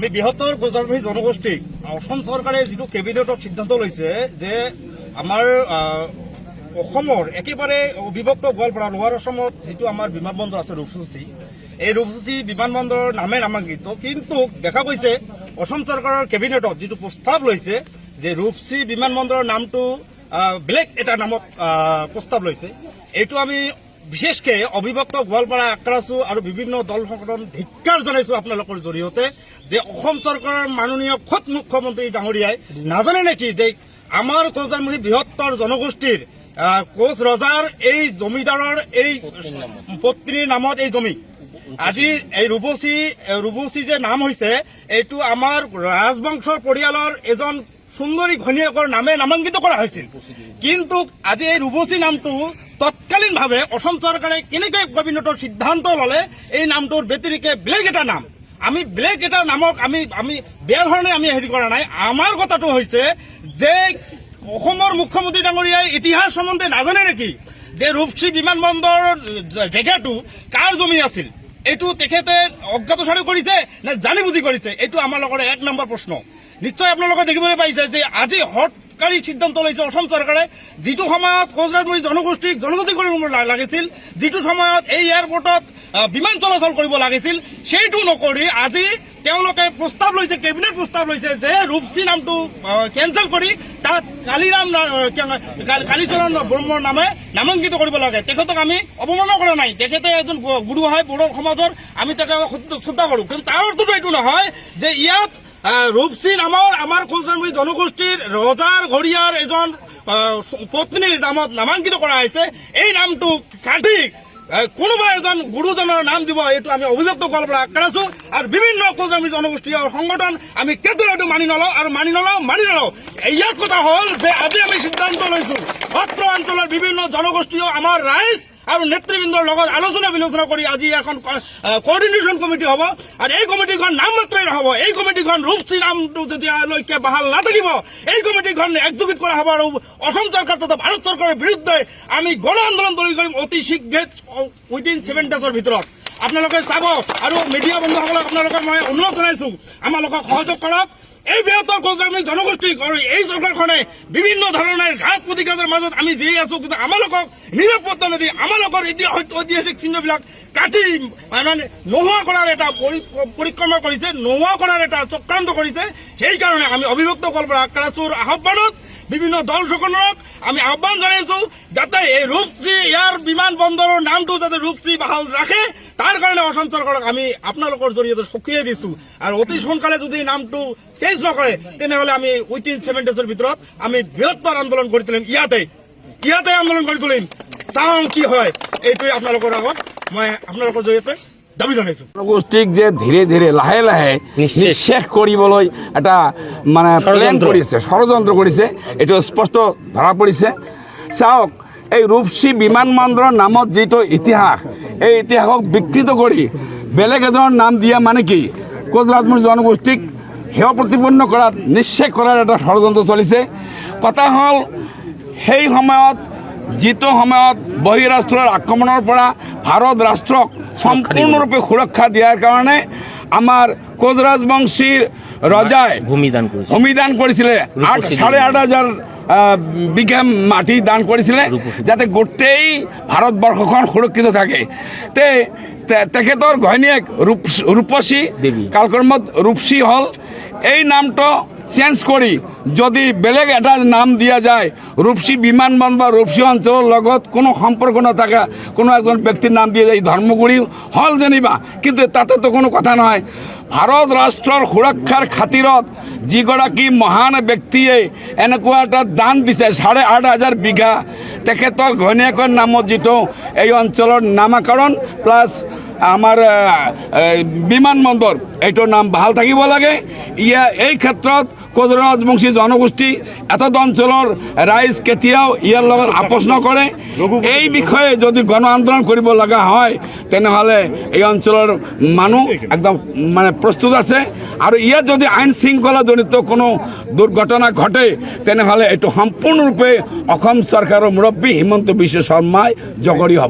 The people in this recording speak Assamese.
আমি বৃহত্তৰ গোজাৰবাহী জনগোষ্ঠীক অসম চৰকাৰে যিটো কেবিনেটত সিদ্ধান্ত লৈছে যে আমাৰ অসমৰ একেবাৰে অবিভক্ত গোৱালপাৰা লোৱাৰ অসমত যিটো আমাৰ বিমানবন্দৰ আছে ৰূপসী, এই ৰূপসী বিমানবন্দৰৰ নামে নামাঙ্কিত, কিন্তু দেখা গৈছে অসম চৰকাৰৰ কেবিনেটত যিটো প্ৰস্তাৱ লৈছে যে ৰূপসী বিমানবন্দৰৰ নামটো বেলেগ এটা নামত প্ৰস্তাৱ লৈছে। এইটো আমি বিশেষকে অবিভক্ত গোৱালপাৰা আক্ৰাছো আৰু বিভিন্ন দল সংগঠন ধিক্কাৰ জনাইছো আপোনালোকৰ জৰিয়তে যে অসম চৰকাৰৰ মাননীয় খোদ মুখ্যমন্ত্ৰী ডাঙৰীয়াই নাজানে নেকি যে আমাৰ কোচৰাজবাৰী বৃহত্তৰ জনগোষ্ঠীৰ কোচ ৰজাৰ এই জমিদাৰৰ এই পত্নীৰ নামত এই জমি আজি এই ৰূপসী যে নাম হৈছে এইটো আমাৰ ৰাজবংশৰ পৰিয়ালৰ এজন সুন্দৰী ঘৈণীয়েকৰ নামে নামাঙ্কিত কৰা হৈছিল, কিন্তু আজি এই ৰূপসী নামটো তৎকালীনভাৱে অসম চৰকাৰে কেনেকৈ কেবিনেটৰ সিদ্ধান্ত ললে এই নামটোৰ ব্যতিৰিকে বেলেগ এটা নাম, আমি বেলেগ এটা নামক আমি বেয়া ধৰণে আমি হেৰি কৰা নাই। আমাৰ কথাটো হৈছে যে অসমৰ মুখ্যমন্ত্ৰী ডাঙৰীয়াই ইতিহাস সম্বন্ধে নাজানে নেকি যে ৰূপসী বিমানবন্দৰৰ জেগাটো কাৰ জমি আছিল, এইটো তেখেতে অজ্ঞাতসাৰে কৰিছে নে জানি বুজি কৰিছে, এইটো আমাৰ লগৰ এক নম্বৰ প্ৰশ্ন। নিশ্চয় আপোনালোকে দেখিবলৈ পাইছে যে আজি হঠকাৰী সিদ্ধান্ত লৈছে অসম চৰকাৰে, যিটো সময়ত কোচৰাজবাৰী জনগোষ্ঠীক জনজাতি কৰিব লাগিছিল, যিটো সময়ত এই এয়াৰপৰ্টত বিমান চলাচল কৰিব লাগিছিল, সেইটো নকৰি আজি তেওঁলোকে প্ৰস্তাৱ লৈছে, কেবিনেট প্ৰস্তাৱ লৈছে যে ৰূপসী নামটো কেঞ্চেল কৰি তাত কালীচৰণ ব্ৰহ্মৰ নামে নামাঙ্কিত কৰিব লাগে। তেখেতক আমি অৱমাননা কৰা নাই, তেখেতে এজন গুৰু হয় বড়ো সমাজৰ, আমি তাকে শ্ৰদ্ধা কৰো, কিন্তু তাৰ অৰ্থটো এইটো নহয় যে ইয়াত ৰূপসী নামৰ আমাৰ কোচৰাজবাৰী জনগোষ্ঠীৰ ৰজাৰ ঘৰিয়াৰ এজন পত্নীৰ নামত নামাঙ্কিত কৰা হৈছে। এই নামটো কাটি কোনোবা এজন গুৰুজনৰ নাম দিব, এইটো আমি অভিযুক্ত কৰাৰ পৰা আক্ৰাছো আৰু বিভিন্ন কোচৰাজবাৰী জনগোষ্ঠীয় সংগঠন আমি কেতিয়াও এইটো মানি নলওঁ আৰু মানি নলওঁ। ইয়াৰ কথা হ'ল যে আজি আমি সিদ্ধান্ত লৈছো সত্ৰ অঞ্চলৰ বিভিন্ন জনগোষ্ঠীয় আমাৰ ৰাইজ আৰু নেতৃবৃন্দৰ লগত আলোচনা বিলোচনা কৰি আজি এখন কোঅৰ্ডিনেশ্যন কমিটি হ'ব আৰু এই কমিটিখন নাম মাত্ৰই নহ'ব, এই কমিটিখন ৰূপসী নামটো যেতিয়ালৈকে বাহাল নাথাকিব এই কমিটিখন একযোগিত কৰা হ'ব আৰু অসম চৰকাৰ তথা ভাৰত চৰকাৰৰ বিৰুদ্ধে আমি গণ আন্দোলন কৰিম অতি শীঘ্ৰে উইদিন 7 days ভিতৰত। আপোনালোকে চাব আৰু মিডিয়া বন্ধুসকলক আপোনালোকক মই অনুৰোধ জনাইছো আমালোকক সহযোগ কৰক। এই বৃহত্তৰ কোচৰাজবাৰী জনগোষ্ঠীক এই চৰকাৰখনে বিভিন্ন ধৰণৰ ঘাট প্ৰতিঘাতৰ মাজত আমি জীয়াই আছো, কিন্তু আমালোকক নিৰাপত্তা নিদি আমালোকৰ ঐতিহাসিক চিহ্নবিলাক কাটি মানে নোহোৱা কৰাৰ এটা পৰিক্ৰমা কৰিছে, নোহোৱা কৰাৰ এটা চক্ৰান্ত কৰিছে। সেইকাৰণে আমি অবিভক্ত গোৱালপাৰা আক্ৰাছুৰ আহ্বানত বিভিন্ন দল সকলক আমি আহ্বান জনাইছো যাতে এই ৰূপসী ইয়াৰ বিমান বন্দৰৰ নামটো যাতে ৰূপসী বাহাল ৰাখে, তাৰ কাৰণে অসম চৰকাৰক আমি আপোনালোকৰ জৰিয়তে সকীয়াই দিছো আৰু অতি সোনকালে যদি নামটো চেঞ্জ নকৰে তেনেহলে আমি উইদিন 7 days ভিতৰত আমি বৃহত্তৰ আন্দোলন কৰি তুলিম, ইয়াতে আন্দোলন কৰি তুলিম। চাওঁ কি হয়, এইটোৱে আপোনালোকৰ আগত মই আপোনালোকৰ জৰিয়তে দাবী জনাইছো। জনগোষ্ঠীক যে ধীৰে ধীৰে লাহে লাহে নিঃশেষ কৰিবলৈ এটা মানে প্লেন কৰিছে, ষড়যন্ত্ৰ কৰিছে, এইটো স্পষ্ট ধৰা পৰিছে। চাওক, এই ৰূপসী বিমানবন্দৰৰ নামত যিটো ইতিহাস, এই ইতিহাসক বিকৃত কৰি বেলেগ এজনৰ নাম দিয়া মানে কি কোচৰাজবাৰী জনগোষ্ঠীক সেৱা প্ৰতিপন্ন কৰাত নিঃশেষ কৰাৰ এটা ষড়যন্ত্ৰ চলিছে। কথা হ'ল সেই সময়ত যিটো সময়ত বহিৰাষ্ট্ৰৰ আক্ৰমণৰ পৰা ভাৰত ৰাষ্ট্ৰক সম্পূৰ্ণৰূপে সুৰক্ষা দিয়াৰ কাৰণে আমাৰ কোচৰাজবংশীৰ ৰজাই ভূমিদান কৰিছিলে, 8,500 বিঘা মাটি দান কৰিছিলে যাতে গোটেই ভাৰতবৰ্ষখন সুৰক্ষিত থাকে। তেখেতৰ ঘৈণীয়েক ৰূপসী কালক্ৰমত ৰূপসী হ'ল। এই নামটো চেঞ্জ কৰি যদি বেলেগ এটা নাম দিয়া যায়, ৰূপসী বিমানবন্দৰ বা ৰূপসী অঞ্চলৰ লগত কোনো সম্পৰ্ক নথকা কোনো এজন ব্যক্তিৰ নাম দিয়া যায়, ধৰ্মগুৰি হ'ল যেনিবা, কিন্তু তাতেতো কোনো কথা নহয়। ভাৰত ৰাষ্ট্ৰৰ সুৰক্ষাৰ খাতিৰত যিগৰাকী মহান ব্যক্তিয়ে এনেকুৱা এটা দান দিছে 8,500 বিঘা, তেখেতৰ ঘৈণীয়েকৰ নামত যিটো এই অঞ্চলৰ নামাকৰণ প্লাছ আমাৰ বিমানবন্দৰ এইটোৰ নাম বাহাল থাকিব লাগে। এই ক্ষেত্ৰত কোচৰাজবংশী জনগোষ্ঠী এতদ অঞ্চলৰ ৰাইজ কেতিয়াও ইয়াৰ লগত আপোচ নকৰে। এই বিষয়ে যদি গণ আন্দোলন কৰিব লগা হয় তেনেহ'লে এই অঞ্চলৰ মানুহ একদম মানে প্ৰস্তুত আছে আৰু ইয়াত যদি আইন শৃংখলা জনিত কোনো দুৰ্ঘটনা ঘটে তেনেহ'লে এইটো সম্পূৰ্ণৰূপে অসম চৰকাৰৰ মুৰব্বী হিমন্ত বিশ্ব শৰ্মাই জগৰীয়া হ'ব।